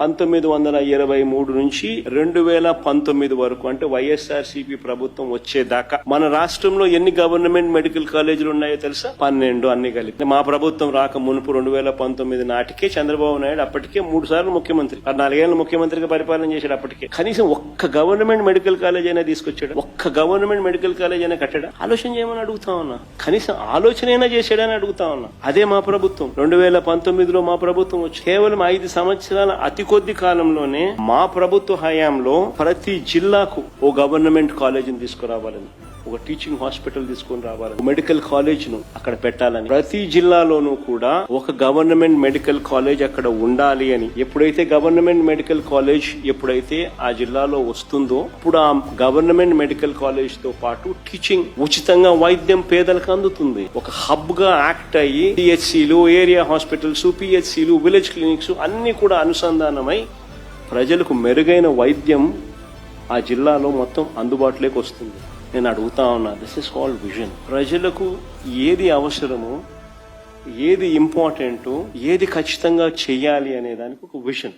1923 నుంచి 2019 వరకు అంటే వైఎస్ఆర్సీపీ ప్రభుత్వం వచ్చేదాకా మన రాష్ట్రంలో ఎన్ని గవర్నమెంట్ మెడికల్ కాలేజీలు ఉన్నాయో తెలుసా? 12 అన్ని కలిపి. మా ప్రభుత్వం రాక మునుపు 2019 నాటికే చంద్రబాబు నాయుడు అప్పటికే 3 సార్లు ముఖ్యమంత్రి, 4 ఏళ్ళు ముఖ్యమంత్రిగా పరిపాలన చేశాడు. అప్పటికే కనీసం ఒక్క గవర్నమెంట్ మెడికల్ కాలేజ్ అయినా తీసుకొచ్చాడు, ఒక్క గవర్నమెంట్ మెడికల్ కాలేజ్ అయినా కట్టాడా? ఆలోచన చేయమని అడుగుతా ఉన్నా, కనీసం ఆలోచన అయినా చేశాడని అడుగుతా ఉన్నా. అదే మా ప్రభుత్వం 2019లో మా ప్రభుత్వం వచ్చి కేవలం 5 సంవత్సరాల అతి కొద్ది కాలంలోనే మా ప్రభుత్వ హయాంలో ప్రతి జిల్లాకు ఓ గవర్నమెంట్ కాలేజీని తీసుకురావాలని, ఒక టీచింగ్ హాస్పిటల్ తీసుకుని రావాలని, మెడికల్ కాలేజ్ ను అక్కడ పెట్టాలని, ప్రతి జిల్లాలోనూ కూడా ఒక గవర్నమెంట్ మెడికల్ కాలేజ్ అక్కడ ఉండాలి అని. ఎప్పుడైతే గవర్నమెంట్ మెడికల్ కాలేజ్ ఎప్పుడైతే ఆ జిల్లాలో వస్తుందో అప్పుడు ఆ గవర్నమెంట్ మెడికల్ కాలేజ్ తో పాటు టీచింగ్, ఉచితంగా వైద్యం పేదలకు అందుతుంది. ఒక హబ్ గా యాక్ట్ అయ్యి పిహెచ్సిలు, ఏరియా హాస్పిటల్స్, పిహెచ్సిలు, విలేజ్ క్లినిక్స్ అన్ని కూడా అనుసంధానమై ప్రజలకు మెరుగైన వైద్యం ఆ జిల్లాలో మొత్తం అందుబాటులోకి వస్తుంది. నేను అడుగుతా ఉన్నా, దిస్ ఇస్ కాల్డ్ విజన్. ప్రజలకు ఏది అవసరమో, ఏది ఇంపార్టెంటో, ఏది ఖచ్చితంగా చెయ్యాలి అనే దానికి ఒక విజన్.